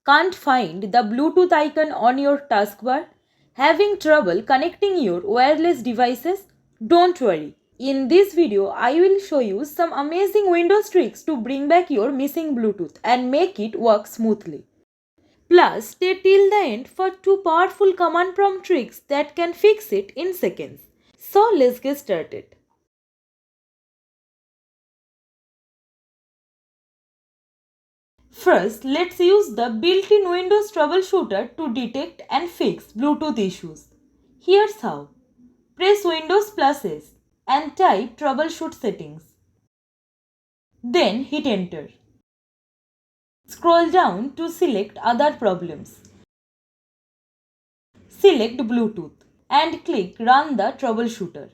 Can't find the Bluetooth icon on your taskbar? Having trouble connecting your wireless devices? Don't worry. In this video, I will show you some amazing Windows tricks to bring back your missing Bluetooth and make it work smoothly. Plus, stay till the end for two powerful command prompt tricks that can fix it in seconds. So let's get started. First, let's use the built-in Windows troubleshooter to detect and fix Bluetooth issues. Here's how. Press Windows plus S and type Troubleshoot Settings. Then hit Enter. Scroll down to select Other Problems. Select Bluetooth and click Run the Troubleshooter.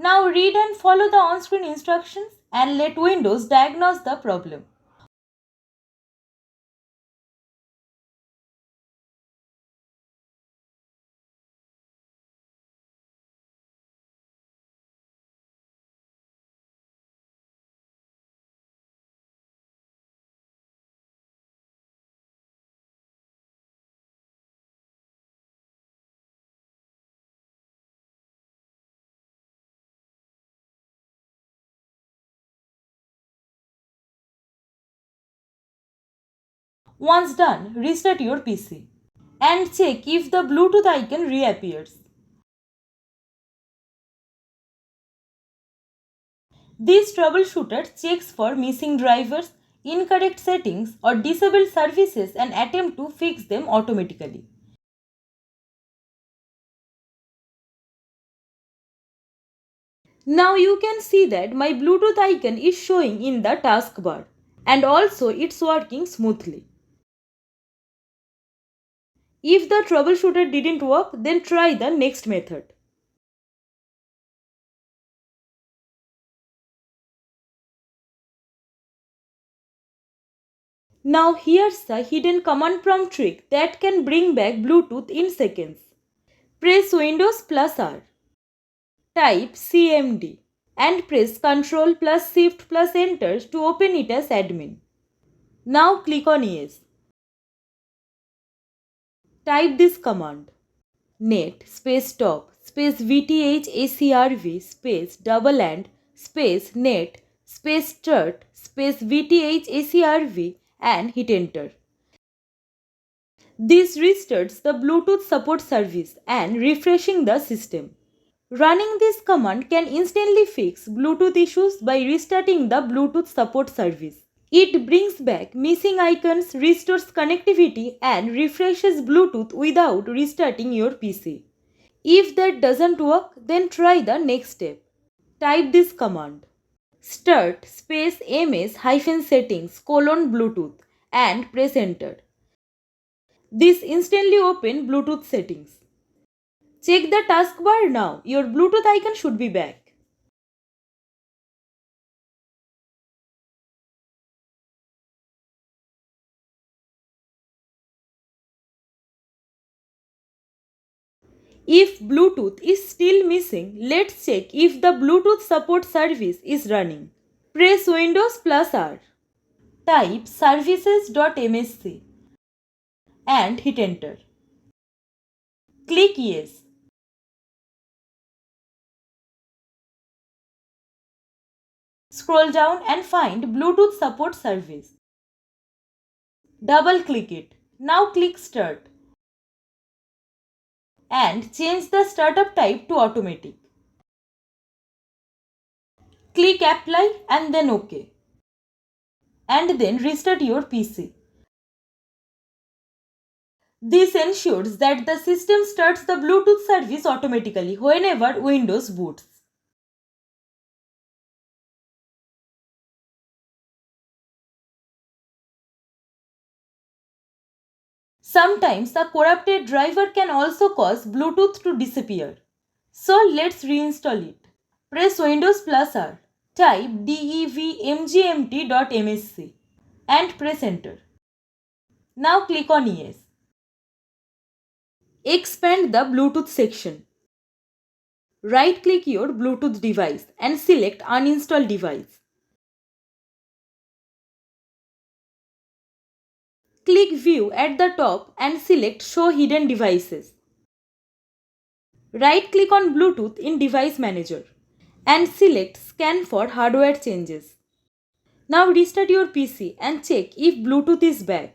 Now read and follow the on-screen instructions and let Windows diagnose the problem. Once done, restart your PC and check if the Bluetooth icon reappears. This troubleshooter checks for missing drivers, incorrect settings, or disabled services and attempts to fix them automatically. Now you can see that my Bluetooth icon is showing in the taskbar and also it's working smoothly. If the troubleshooter didn't work, then try the next method. Now here's the hidden command prompt trick that can bring back Bluetooth in seconds. Press Windows plus R. Type CMD and press Ctrl plus Shift plus Enter to open it as admin. Now click on Yes. Type this command. Net space top space bthserv space double and space net space start space bthserv and hit enter. This restarts the Bluetooth support service and refreshing the system. Running this command can instantly fix Bluetooth issues by restarting the Bluetooth support service. It brings back missing icons, restores connectivity, and refreshes Bluetooth without restarting your PC. If that doesn't work, then try the next step. Type this command. Start space ms hyphen settings colon Bluetooth and press enter. This instantly opens Bluetooth settings. Check the taskbar now. Your Bluetooth icon should be back. If Bluetooth is still missing, let's check if the Bluetooth support service is running. Press Windows plus R. Type services.msc and hit enter. Click Yes. Scroll down and find Bluetooth support service. Double click it. Now click Start and change the startup type to automatic. Click Apply and then OK. And then restart your PC. This ensures that the system starts the Bluetooth service automatically whenever Windows boots. Sometimes a corrupted driver can also cause Bluetooth to disappear. So let's reinstall it. Press Windows plus R. Type devmgmt.msc and press enter. Now click on Yes. Expand the Bluetooth section. Right-click your Bluetooth device and select Uninstall device. Click View at the top and select Show Hidden Devices. Right-click on Bluetooth in Device Manager and select Scan for hardware changes. Now restart your PC and check if Bluetooth is back.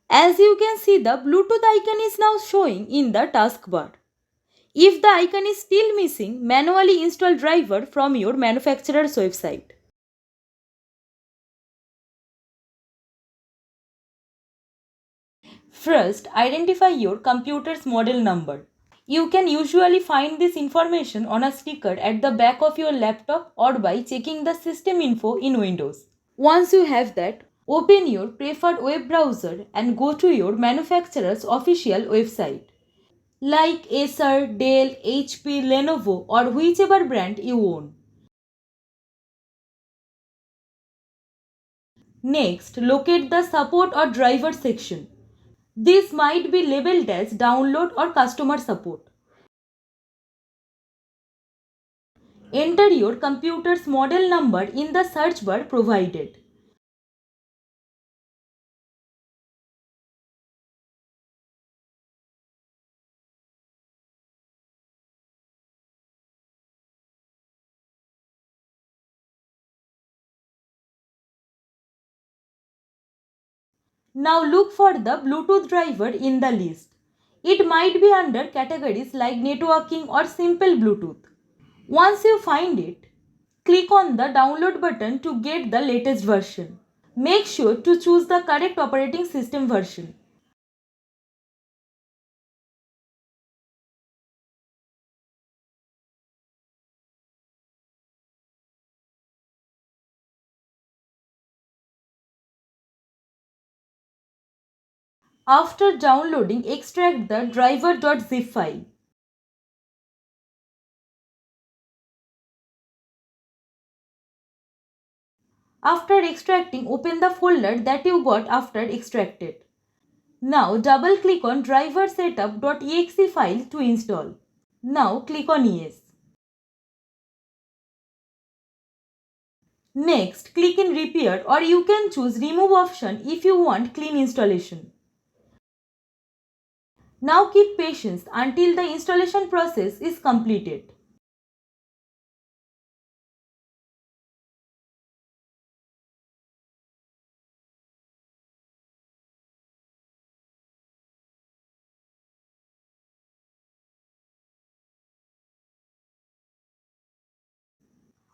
As you can see, the Bluetooth icon is now showing in the taskbar. If the icon is still missing, manually install driver from your manufacturer's website. First, identify your computer's model number. You can usually find this information on a sticker at the back of your laptop or by checking the system info in Windows. Once you have that, open your preferred web browser and go to your manufacturer's official website. Like Acer, Dell, HP, Lenovo or whichever brand you own. Next, locate the support or driver section. This might be labeled as download or customer support. Enter your computer's model number in the search bar provided. Now look for the Bluetooth driver in the list. It might be under categories like networking or simple Bluetooth. Once you find it, click on the download button to get the latest version. Make sure to choose the correct operating system version. After downloading, extract the driver.zip file. After extracting, open the folder that you got after extracted. Now double click on driver setup.exe file to install. Now click on Yes. Next, click in Repair or you can choose Remove option if you want clean installation. Now keep patience until the installation process is completed.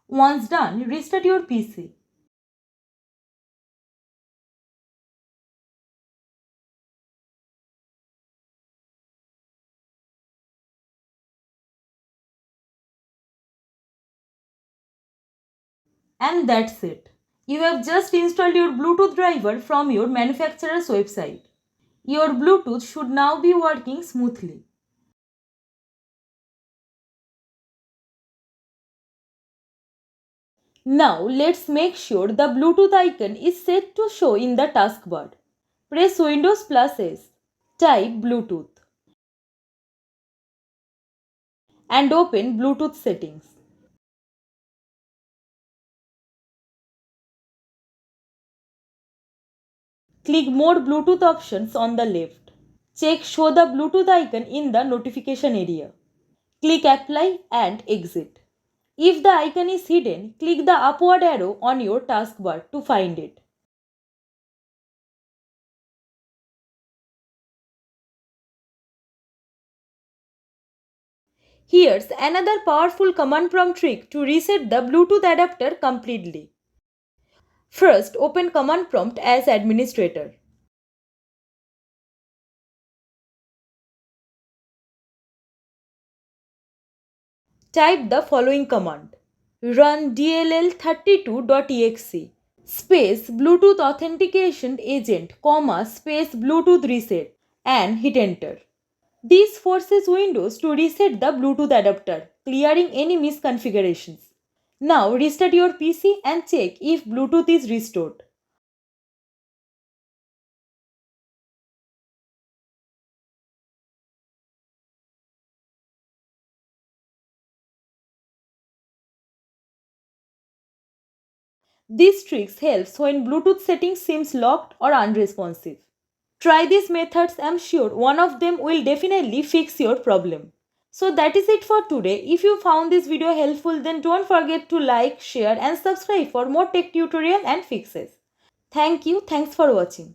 Once done, restart your PC. And that's it. You have just installed your Bluetooth driver from your manufacturer's website. Your Bluetooth should now be working smoothly. Now let's make sure the Bluetooth icon is set to show in the taskbar. Press Windows plus S, type Bluetooth and open Bluetooth settings. Click More Bluetooth options on the left. Check Show the Bluetooth icon in the notification area. Click Apply and Exit. If the icon is hidden, click the upward arrow on your taskbar to find it. Here's another powerful command prompt trick to reset the Bluetooth adapter completely. First, open command prompt as administrator. Type the following command. Run dll32.exe space Bluetooth authentication agent, space Bluetooth reset and hit enter. This forces Windows to reset the Bluetooth adapter, clearing any misconfigurations. Now restart your PC and check if Bluetooth is restored. This trick helps when Bluetooth settings seems locked or unresponsive. Try these methods, I'm sure one of them will definitely fix your problem. So that is it for today. If you found this video helpful, then don't forget to like, share and subscribe for more tech tutorial and fixes. Thank you. Thanks for watching.